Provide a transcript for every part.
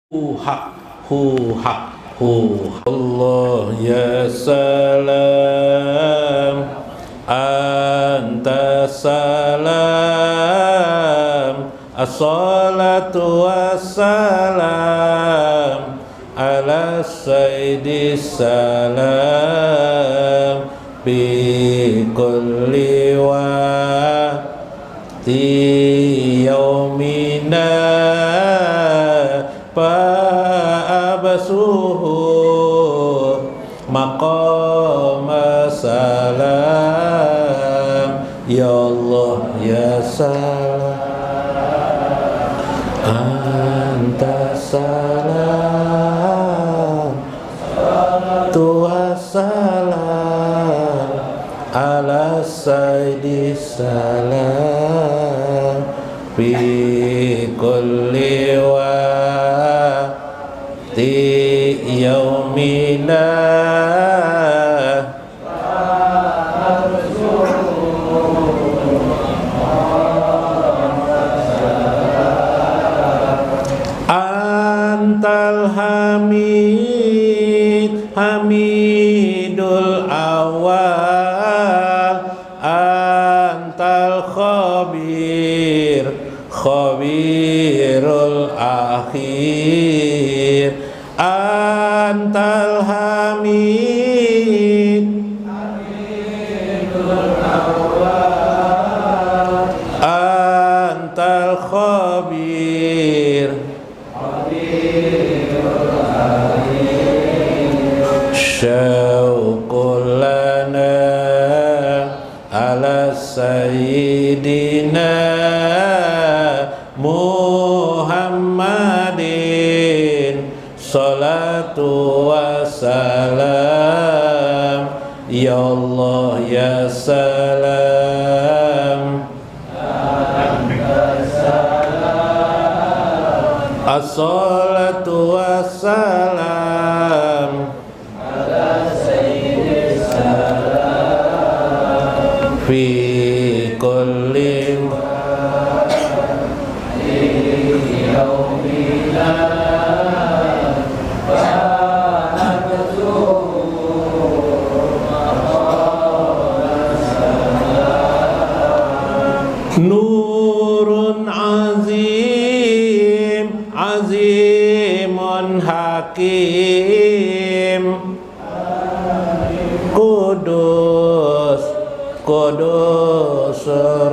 hak Allah ya salam anta salam as-salatu wassalam ala sayyidis salam bi kulli waqti yaumina fa'abasuhu maqama salam ya Allah ya salam anta salam wassalam ala sayyidis salam fi kulli waqti yaumina antal hamidul awal antal khabirul akhir antal hamidul awal antal khabirul akhir syauqul lana ala sayyidina Muhammadin salatu wassalam ya Allah ya salam as-salatu wassalam ala sayyidis salam fi kulli nurun azim azimun hakim kudus kudus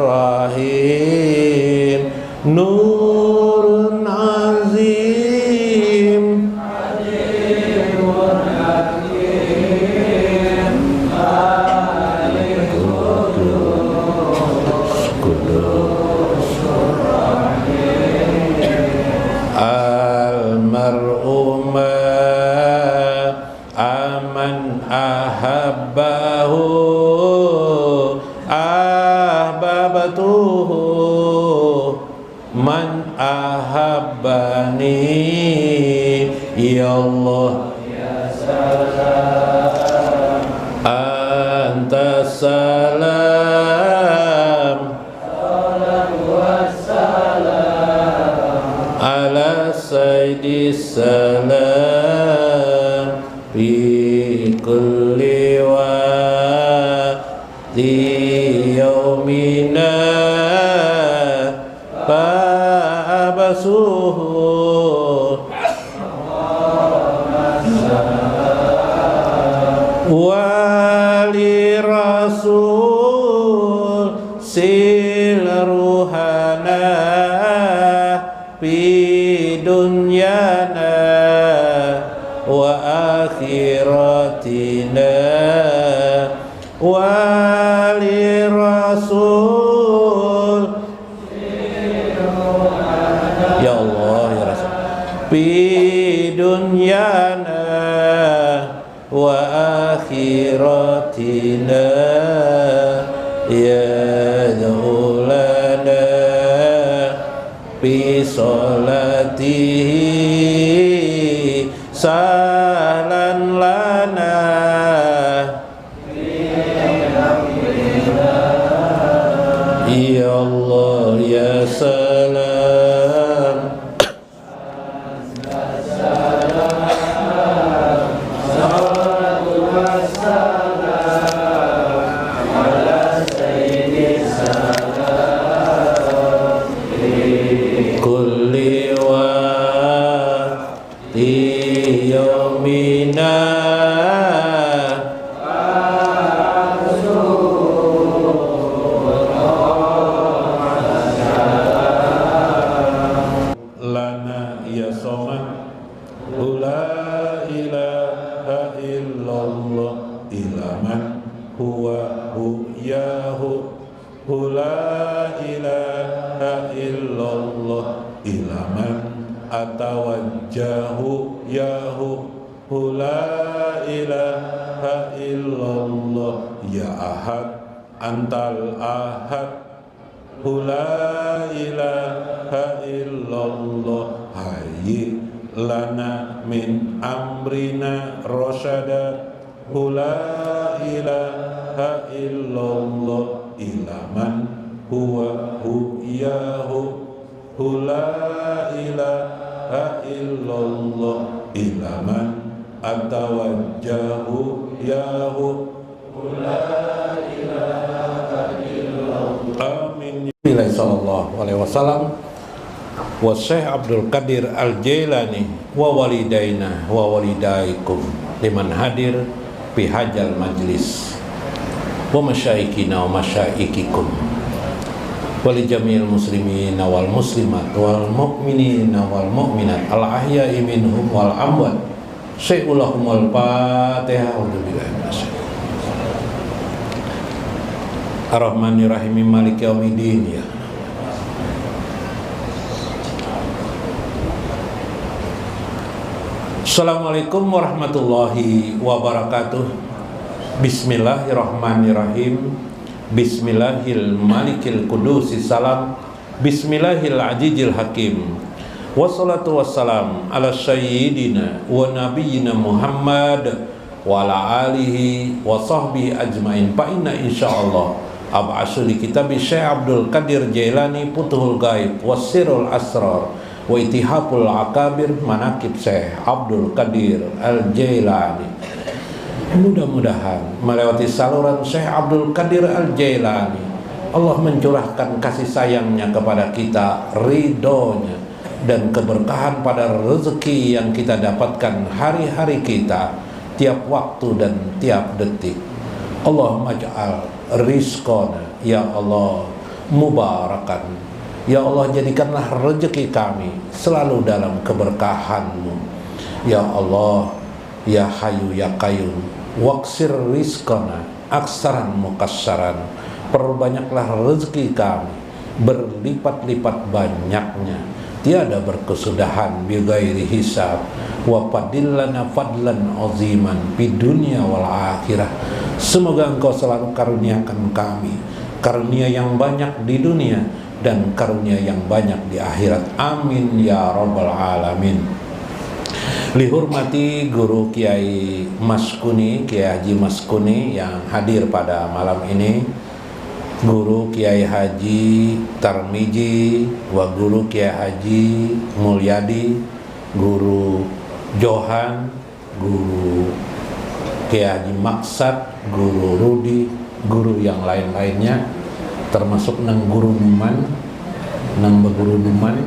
rahim nurun azim azimun hakim al-mar'u aman ahabbahu ahbabtuhu man ahabbani ya Allah ya salam anta salam ala sayyidis salam fi kulli waqti yaumina fa'abasuhu wali rasul sil ruhana fi dunyana wa akhiratina wali rasul ya Allah ya Rasul fi dunyana wa akhiratina ya daulana bi salatihi salan lana ya Allah ya salam yawmina lana ya somad la ilaha illallah ilaman huwa yahu la ilaha illallah ilaman atawajjahu yahu la ilaha illallah ya ahad antal ahad la ilaha illallah hayyi lana min amrina rasyada la ilaha illallah ilaman huwa yahu la ilaha illallah ilaman atawajjahu yahu la ilaha illallah. Amin. Sallallahu alaihi wasallam wa Syekh Abdul Qadir Al-Jailani wa walidaina wa walidaikum liman hadir fi hajal majlis wa masyaikina wa masyaikikum wa li jami'il muslimin wal muslimat wal mu'minin wal mu'minat al ahya'i minhum wal amwat syai'ulahumul fatihah. A'udzubillahi minasyaitonir Ar-Rahmanir-Rahim Maliki Yaumiddin ya. Assalamualaikum warahmatullahi wabarakatuh. Bismillahirrahmanirrahim. Bismillahil malikil qudusis salam. Bismillahil ajijil hakim. Wassalatu wassalam ala sayyidina wa nabiyyina Muhammad wa ala alihi wa sahbihi ajmain. Fa inna insyaallah ab'asu li kitabi Syekh Abdul Qadir Jailani Futuhul Ghaib Wasirul Asrar wa Itihaful Akabir Manaqib Syekh Abdul Qadir Al-Jailani. Mudah-mudahan melewati saluran Syekh Abdul Qadir Al-Jailani Allah mencurahkan kasih sayangnya kepada kita, ridhonya dan keberkahan pada rezeki yang kita dapatkan hari-hari kita, tiap waktu dan tiap detik. Allahumma ja'al rizqana ya Allah mubarakan. Ya Allah, jadikanlah rezeki kami selalu dalam keberkahan-Mu. Ya Allah, ya Hayyu ya Qayyum, waqsir rizqana aksaran mukassaran. Perbanyaklah rezeki kami berlipat-lipat banyaknya, tiada berkesudahan, bi ghairi hisab. Wa fadillana fadlan aziman fid dunya wal akhirah. Semoga Engkau selalu karuniakan kami karunia yang banyak di dunia dan karunia yang banyak di akhirat. Amin ya rabbal alamin. Lihormati Guru Kiai Maskuni, Kiai Haji Maskuni yang hadir pada malam ini, Guru Kiai Haji Tarmiji, wa Guru Kiai Haji Mulyadi, Guru Johan, Guru Kiai Haji Maksad, Guru Rudi, guru yang lain-lainnya, termasuk nang Guru Numan, nang Guru Numan,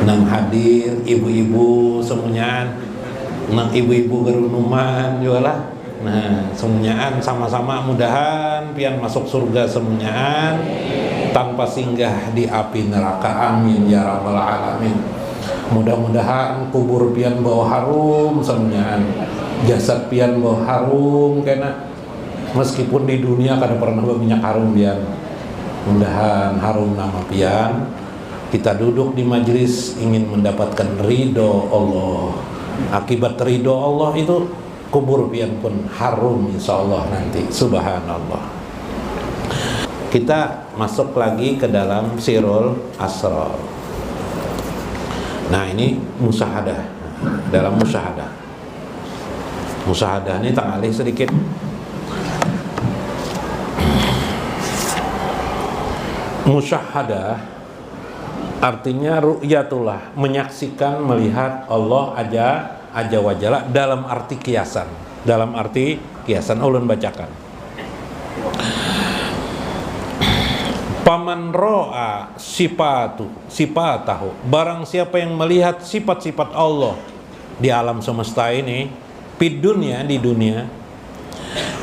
nang hadir ibu-ibu semuanya, nang ibu-ibu Guru Numan juga lah. Nah, semuanyaan sama-sama mudahan pian masuk surga semuanyaan tanpa singgah di api neraka. Amin ya rabbal alamin. Mudah-mudahan kubur pian bau harum semuanyaan, jasad pian bau harum kena, meskipun di dunia kada pernah berminyak harum pian. Mudahan harum nama pian. Kita duduk di majelis ingin mendapatkan ridho Allah. Akibat ridho Allah itu kubur pian pun harum insyaallah nanti. Subhanallah. Kita masuk lagi ke dalam Sirul Asrar. Nah, ini musyahadah. Dalam musyahadah. Musyahadah ini tak alih sedikit. Musyahadah artinya ru'yatullah, menyaksikan, melihat Allah aja wajalla dalam arti kiasan. Dalam arti kiasan ulun bacakan. Paman ro'a sifatahu, barang siapa yang melihat sifat-sifat Allah, di alam semesta ini, di dunia,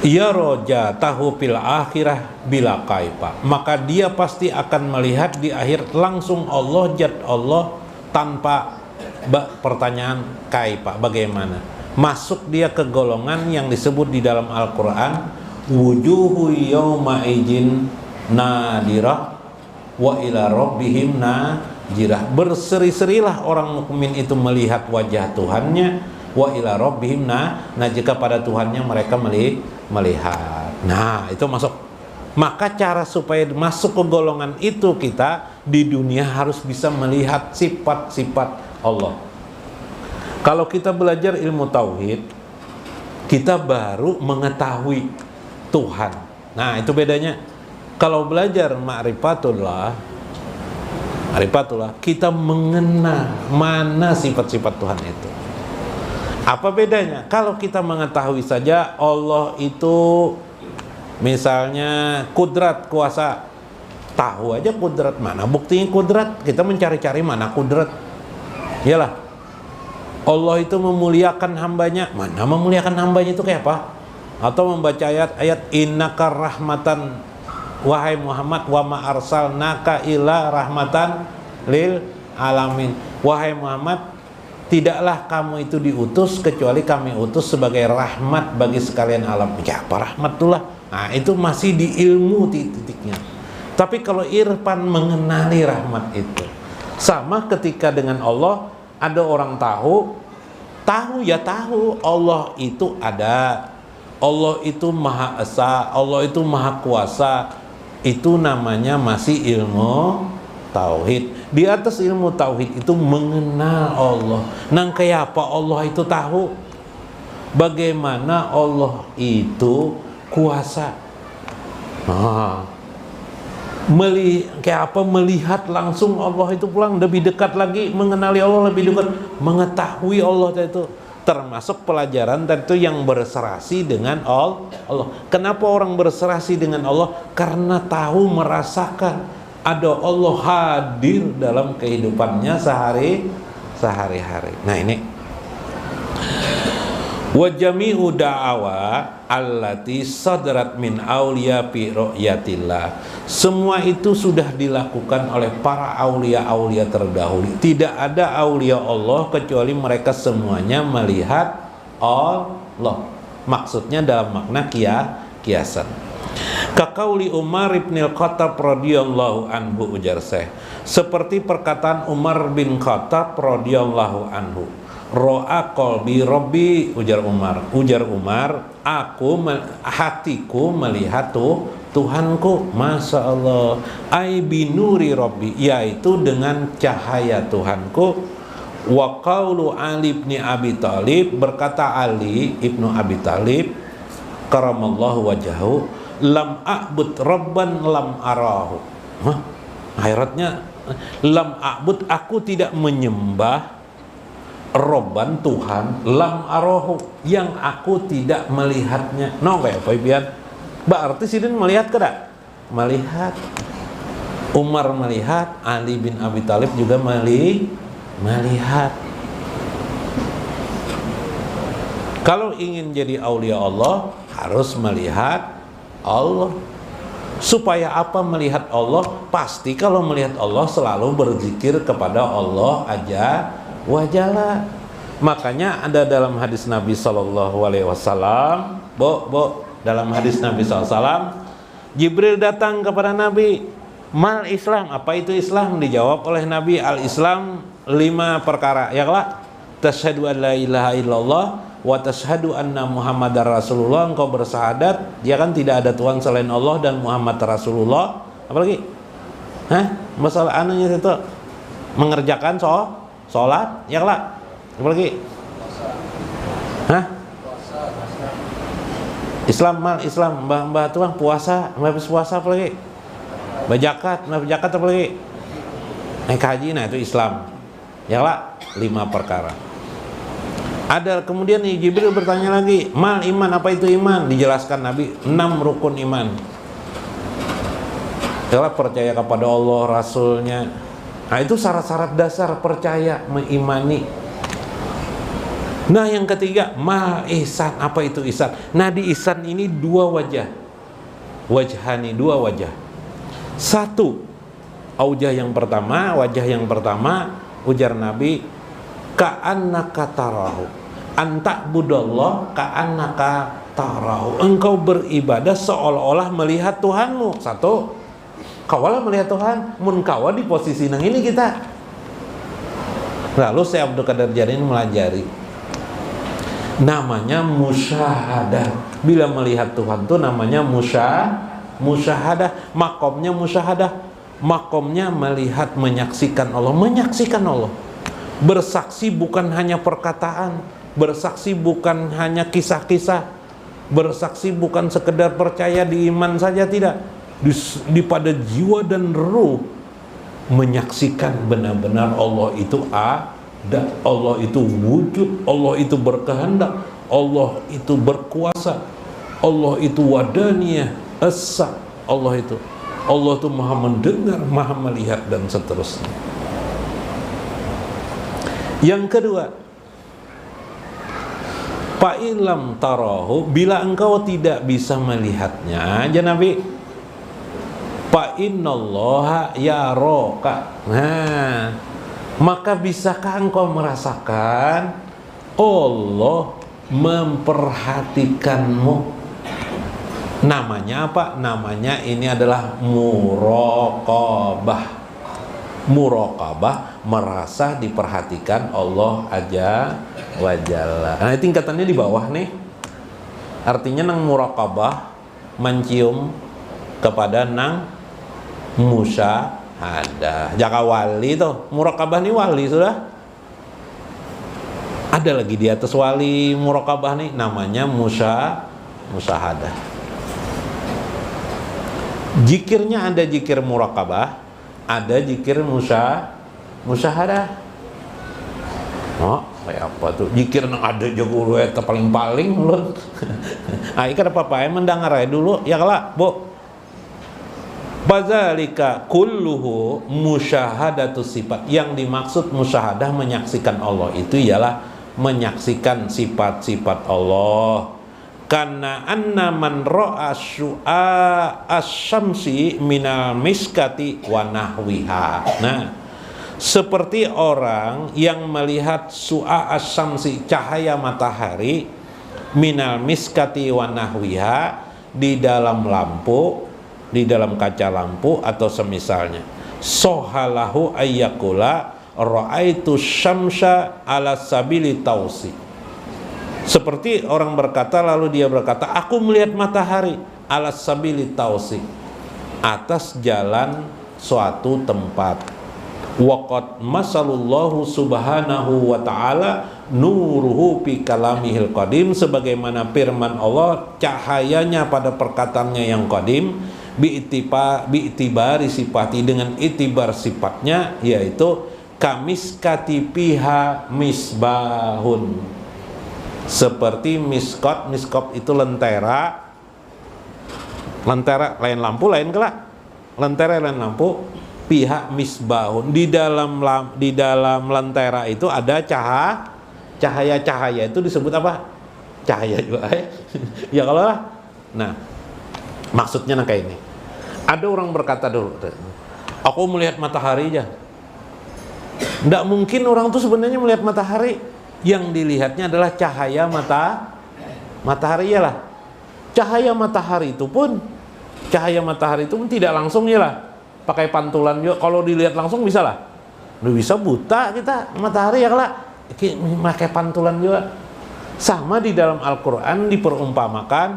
ya roja tahu fil akhirah bila kaifa, maka dia pasti akan melihat di akhir langsung Allah, zat Allah, tanpa pertanyaan kaifa, bagaimana. Masuk dia ke golongan yang disebut di dalam Al-Quran, wujuhu yawma ijin nadirah wa ila rabbihim najirah. Berseri-serilah orang mukmin itu melihat wajah Tuhannya, wa ila rabbihim jika pada Tuhannya mereka melihat. Nah, itu masuk. Maka cara supaya masuk ke golongan itu, kita di dunia harus bisa melihat sifat-sifat Allah. Kalau kita belajar ilmu tauhid, kita baru mengetahui Tuhan. Nah, itu bedanya. Kalau belajar ma'rifatullah, kita mengenal mana sifat-sifat Tuhan itu. Apa bedanya? Kalau kita mengetahui saja Allah itu misalnya kudrat, kuasa, tahu aja kudrat, mana buktinya kudrat, kita mencari-cari mana kudrat. Iyalah, Allah itu memuliakan hambanya, mana memuliakan hambanya itu kayak apa? Atau membaca ayat innaka rahmatan, wahai Muhammad, wa ma arsalnaka illa rahmatan lil alamin, wahai Muhammad, tidaklah kamu itu diutus kecuali kami utus sebagai rahmat bagi sekalian alam. Ya, apa rahmatullah? Nah, itu masih di ilmu titiknya. Tapi kalau irfan mengenali rahmat itu, sama ketika dengan Allah, ada orang tahu Allah itu ada, Allah itu Maha Esa, Allah itu Maha Kuasa. Itu namanya masih ilmu tauhid. Di atas ilmu tauhid itu mengenal Allah. Nang kayak apa Allah itu tahu? Bagaimana Allah itu kuasa? Kayak apa melihat langsung Allah itu pulang, lebih dekat lagi mengenali Allah, lebih dekat mengetahui Allah itu. Termasuk pelajaran tentu yang berserasi dengan Allah. Kenapa orang berserasi dengan Allah? Karena tahu, merasakan ada Allah hadir dalam kehidupannya sehari-hari. Nah, ini wa jami'u da'awa allati sadrat min auliya fi ru'yatillah. Semua itu sudah dilakukan oleh para aulia-aulia terdahulu. Tidak ada aulia Allah kecuali mereka semuanya melihat Allah. Maksudnya dalam makna kiasan. Kaqauli Umar bin Khattab radhiyallahu anhu, ujar Syekh, seperti perkataan Umar bin Khattab radhiyallahu anhu, ro'a qalbi rabbi, ujar Umar, hatiku melihat Tuhanku, Masya Allah, ai binuri rabbi, yaitu dengan cahaya Tuhanku. Wa qaulu Ali bin Abi Thalib, berkata Ali ibnu Abi Thalib karamallahu wajhahu, lam a'bud rabban lam arahu. Akhiratnya lam a'bud, aku tidak menyembah robban Tuhan, lam arahu, yang aku tidak melihatnya. No, kayak apa biar? Berarti sidin melihat kada? Melihat. Umar melihat, Ali bin Abi Thalib juga melihat. Kalau ingin jadi aulia Allah, harus melihat Allah. Supaya apa melihat Allah? Pasti kalau melihat Allah selalu berzikir kepada Allah aja wajalla. Makanya ada dalam hadis Nabi SAW, dalam hadis Nabi SAW, Jibril datang kepada Nabi, mal Islam, apa itu Islam? Dijawab oleh Nabi, al Islam 5 perkara. Ya lah, tasyhadu an la ilaha illallah wa tasyhadu anna Muhammadar Rasulullah, engkau bersahadat ya kan tidak ada Tuhan selain Allah dan Muhammad Rasulullah. Apalagi? Masalah anunya itu mengerjakan sholat, ya lah. Apalagi? Islam, mbah Tuhan puasa, habis puasa apalagi? Bajakat apalagi? Naik haji, nah itu Islam. Ya lah, 5 perkara. Ada kemudian Jibril bertanya lagi, mal iman, apa itu iman? Dijelaskan Nabi 6 rukun iman. Adalah percaya kepada Allah, Rasulnya. Nah itu syarat-syarat dasar percaya, mengimani. Nah yang ketiga, ma ihsan. Apa itu ihsan? Nah di ihsan ini dua wajah. Wajhani, dua wajah. Satu, wajah yang pertama, ujar Nabi, ka'annaka tarahu. Anta budallah ka'annaka tarahu. Engkau beribadah seolah-olah melihat Tuhanmu. Satu, kawalah melihat Tuhan. Mun kawa di posisi nang ini kita. Lalu Syekh Abdul Qadir Jailani melajari. Namanya musyahadah. Bila melihat Tuhan itu namanya musyahadah. Makomnya musyahadah. Makomnya melihat, menyaksikan Allah. Menyaksikan Allah. Bersaksi bukan hanya perkataan. Bersaksi bukan hanya kisah-kisah. Bersaksi bukan sekedar percaya di iman saja, tidak. Di pada jiwa dan ruh. Menyaksikan benar-benar Allah itu ada, Allah itu wujud, Allah itu berkehendak, Allah itu berkuasa, Allah itu wadaniyah, esa, Allah itu maha mendengar, maha melihat, dan seterusnya. Yang kedua, fa'ilam tarahu, bila engkau tidak bisa melihatnya, aja Nabi, fa innallaha yaraka. Nah, maka bisakah engkau merasakan Allah memperhatikanmu? Namanya apa? Namanya ini adalah muraqabah. Muraqabah, merasa diperhatikan Allah Azza wa Jalla. Nah, tingkatannya di bawah nih. Artinya nang muraqabah mencium kepada nang musyahadah. Jaka wali tuh, muraqabah nih wali sudah. Ada lagi di atas wali muraqabah nih, namanya musyahadah. Zikirnya ada zikir muraqabah, ada zikir musyahadah. Oh, kayak apa tuh? Zikir nang ada jago eta paling-paling ulun. Ai kada apa-apa mendengar aja dulu ya kala, Bu. Fadzalika kulluhu musyahadatu sifat. Yang dimaksud musyahadah menyaksikan Allah itu ialah menyaksikan sifat-sifat Allah. Karena anna man ra'a syu'a asy-syamsi minal miskati wa nahwiha. Nah, seperti orang yang melihat su'a asy-syamsi, cahaya matahari, minal miskati wa nahwiha, di dalam lampu, di dalam kaca lampu atau semisalnya. Sohalahu ayyakula ra'aitu syamsa ala sabili tausi. Seperti orang berkata, lalu dia berkata, aku melihat matahari ala sabili tausi, atas jalan suatu tempat. Waqad masallallahu subhanahu wa ta'ala nuruhu fi kalamihil qadim, sebagaimana firman Allah, cahayanya pada perkataannya yang qadim, bi'tibari sifati, dengan itibar sifatnya, yaitu kamiskati piha misbahun, seperti miskot. Miskot itu lentera lain lampu lain kelak, lentera lain lampu. Pihak misbahun, di dalam lentera itu ada cahaya itu disebut apa? Cahaya juga ya kalau lah. Nah, maksudnya kayak ini. Ada orang berkata dulu, aku melihat matahari aja. Tidak mungkin orang tuh sebenarnya melihat matahari. Yang dilihatnya adalah cahaya matahari ya lah. Cahaya matahari itu pun tidak langsung ya lah. Pakai pantulan juga, kalau dilihat langsung bisa lah. Udah bisa buta kita matahari ya lah. Pakai pantulan juga. Sama di dalam Al-Quran diperumpamakan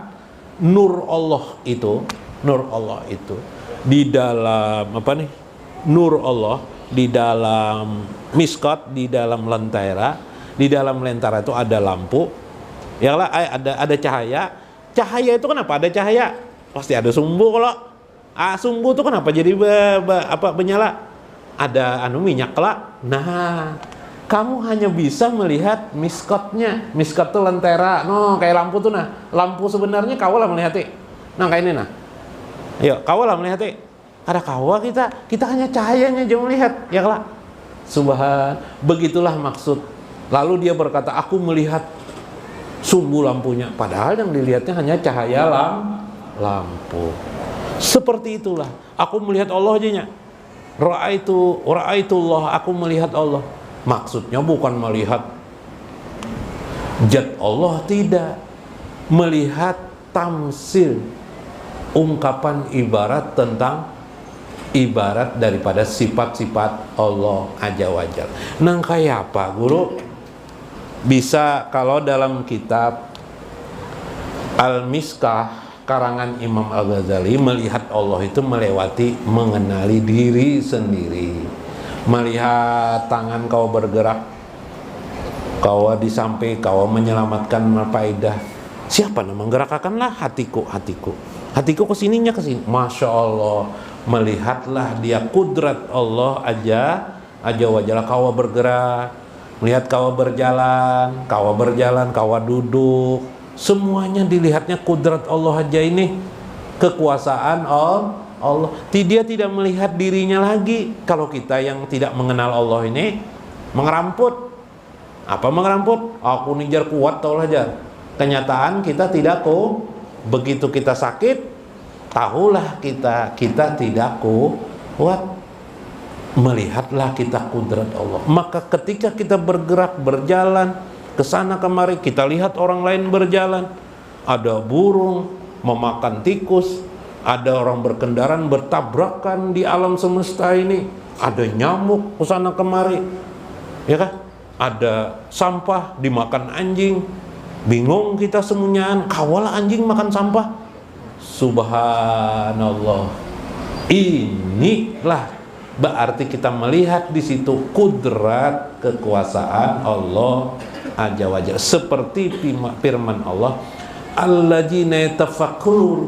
nur Allah itu di dalam apa nih? Nur Allah di dalam miskot, di dalam lentera. Di dalam lentera itu ada lampu. Ya lah, ada cahaya. Cahaya itu kenapa ada cahaya? Pasti ada sumbu kalau. Sumbu itu kenapa jadi menyala? Ada minyak lah. Nah, kamu hanya bisa melihat miskotnya. Miskot itu lentera. No, kayak lampu tuh nah. Lampu sebenarnya kau lah melihat. Nah, kayak ini nah. Ayo, kau lah melihat. Ada kau kita hanya cahayanya aja melihat. Ya lah. Begitulah maksud Lalu dia berkata, aku melihat sumbu lampunya, padahal yang dilihatnya hanya cahaya lampu. Seperti itulah aku melihat Allah aja. Ra'aitullah, aku melihat Allah. Maksudnya bukan melihat zat Allah, tidak. Melihat tamsil, ungkapan ibarat tentang ibarat daripada sifat-sifat Allah Azza wa Jalla. Nang kayak apa, Guru? Bisa kalau dalam kitab Al-Miskah karangan Imam Al-Ghazali, melihat Allah itu melewati mengenali diri sendiri. Melihat tangan kau bergerak, kau di samping kau menyelamatkan mafaidah. Siapa nama gerakkanlah hatiku kesininya kesini. Masya Allah, melihatlah dia kudrat Allah Azza wa Jalla. Kau bergerak, melihat kau berjalan, kau duduk, semuanya dilihatnya kudrat Allah aja ini, kekuasaan Allah. Dia tidak melihat dirinya lagi. Kalau kita yang tidak mengenal Allah ini mengeramput. Apa mengeramput? Aku nijar kuat tau aja. Kenyataan kita tidak kok. Begitu kita sakit, tahulah kita tidak kuat. Melihatlah kita kudrat Allah. Maka ketika kita bergerak, berjalan ke sana kemari, kita lihat orang lain berjalan, ada burung memakan tikus, ada orang berkendaraan bertabrakan di alam semesta ini, ada nyamuk ke sana kemari, ya kan? Ada sampah dimakan anjing. Bingung kita semuanya, kawalah anjing makan sampah. Subhanallah. Inilah berarti kita melihat di situ kudrat kekuasaan Allah Azza wa Jalla. Seperti firman Allah, alladzina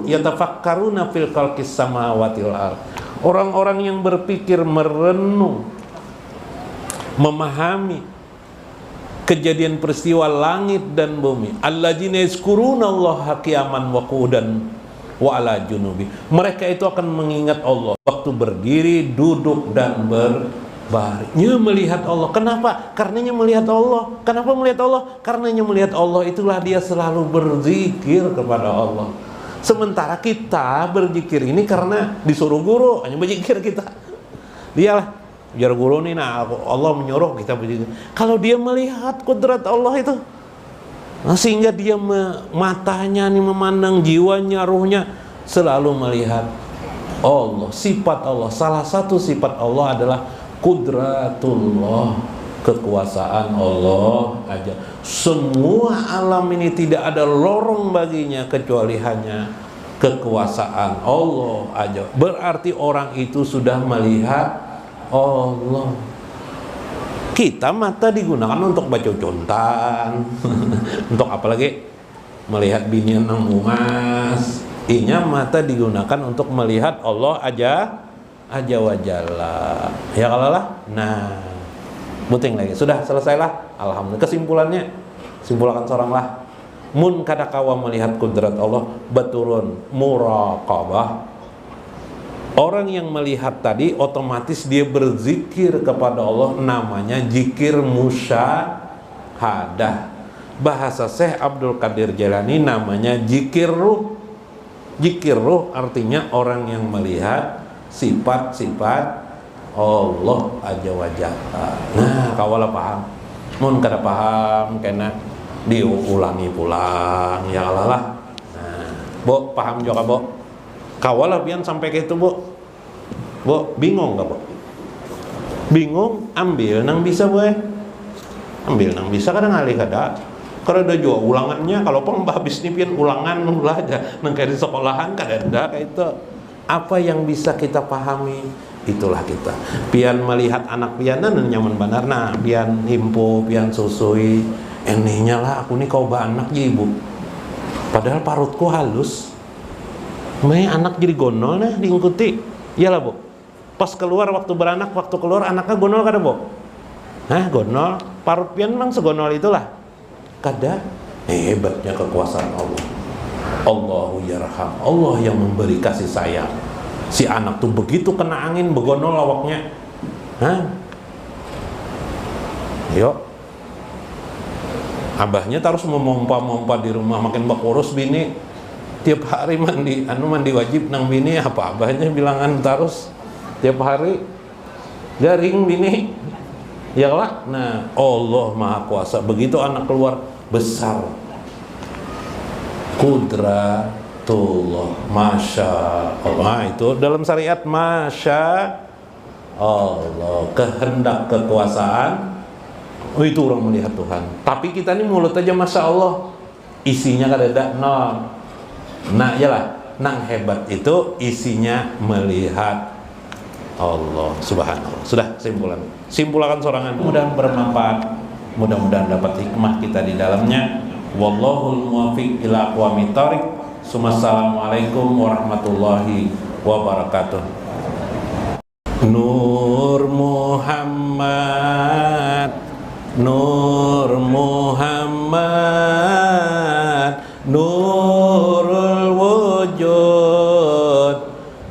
yatafakkaruna fil khalqis samawati wal ardh. Orang-orang yang berpikir, merenung, memahami kejadian peristiwa langit dan bumi. Alladzina yazkurunallaha qiyaman wa qu'udan wa ala junubi. Mereka itu akan mengingat Allah waktu berdiri, duduk dan berbaring. Melihat Allah. Kenapa? Karenanya melihat Allah. Kenapa melihat Allah? Karenanya melihat Allah, itulah dia selalu berzikir kepada Allah. Sementara kita berzikir ini karena disuruh guru, hanya berzikir kita. Dialah biar guru nih, nah Allah menyuruh kita berzikir. Kalau dia melihat kudrat Allah itu, sehingga dia matanya nih memandang, jiwanya, ruhnya selalu melihat Allah, sifat Allah. Salah satu sifat Allah adalah kudratullah, kekuasaan Allah aja. Semua alam ini tidak ada lorong baginya kecuali hanya kekuasaan Allah aja. Berarti orang itu sudah melihat Allah. Kita mata digunakan untuk baca contan untuk apa lagi? Melihat binian nang umas. Inya mata digunakan untuk melihat Allah Azza wa Jalla. Ya kalau lah. Nah, buting lagi. Sudah selesailah. Alhamdulillah. Kesimpulannya, simpulkan seorang lah. Mun kada kawa melihat kudrat Allah, baturun muraqabah. Orang yang melihat tadi otomatis dia berzikir kepada Allah, namanya zikir musyahadah. Bahasa Syekh Abdul Qadir Jailani namanya zikir ruh. Zikir ruh artinya orang yang melihat sifat-sifat Allah Azza wa Jalla. Nah, kawalah paham. Mun kada paham kena diulangi pulang ya lah. Nah, Bo, paham juga, Bo? Kawalah pian sampai ke itu, Bo. Bo, bingung enggak, Bo? Bingung, ambil nang bisa, Bo. Ambil nang bisa, kadang alih kada. Kalau udah jual ulangannya, kalau pun habis nih pian ulangan ulah aja. Nang kayak di sekolahan kada ada kayak itu. Apa yang bisa kita pahami, itulah kita. Pian melihat anak pianan nyaman benar. Nah, pian himpu, pian susui. Enehnya lah aku nih kau anak ya, Ibu. Padahal parutku halus. Anak jadi gonol nah diikuti. Iyalah, Bu. Pas keluar waktu beranak, waktu keluar anaknya gonol kada, Bu? Hah, gonol. Parut pian memang segonol itulah. Kada. Hebatnya kekuasaan Allah. Allahu yarham. Allah yang memberi kasih sayang. Si anak tuh begitu kena angin begonol lawaknya. Hah? Yuk. Abahnya terus memompa-mompa di rumah, makin bakurus bini tiap hari mandi mandi wajib nang bini. Apa abahnya bilangan terus tiap hari garing bini ya lah. Nah, Allah Maha Kuasa, begitu anak keluar besar kudratullah, masya Allah. Itu dalam syariat, masya Allah, kehendak kekuasaan. Oh, itu orang melihat Tuhan. Tapi kita ini mulut aja masya Allah, isinya kadada nol. Nah yalah, nang hebat itu isinya melihat Allah subhanallah. Sudah simpulkan sorangan, mudah bermanfaat, mudah-mudahan dapat hikmah kita di dalamnya. Wallahul muwaffiq ila aqwamit thoriq. Assalamualaikum warahmatullahi wabarakatuh. Nur Muhammad, Nur Muhammad, nurul wujud,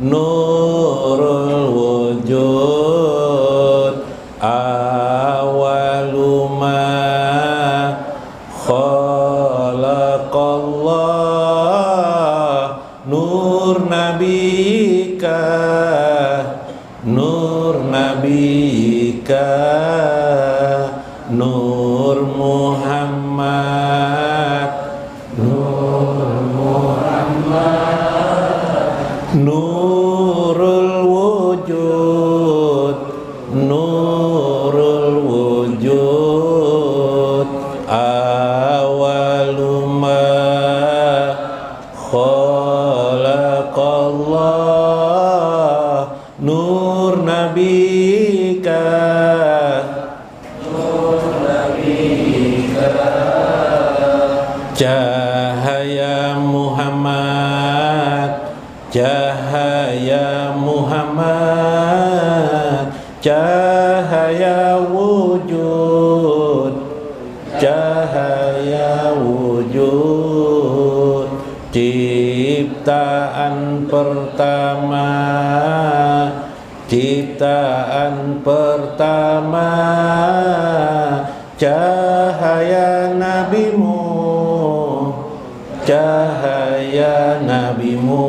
nurul wujud, awaluma khalaqallah, nur nabika, nur nabika, nur Muhammad, nur Muhammad, nurul wujud, nurul wujud, awaluma khalaqallah, nur nabika, cahaya Muhammad, cahaya Muhammad, cahaya wujud, cahaya wujud, ciptaan pertama, ciptaan pertama, cahaya nabimu, cahaya nabimu,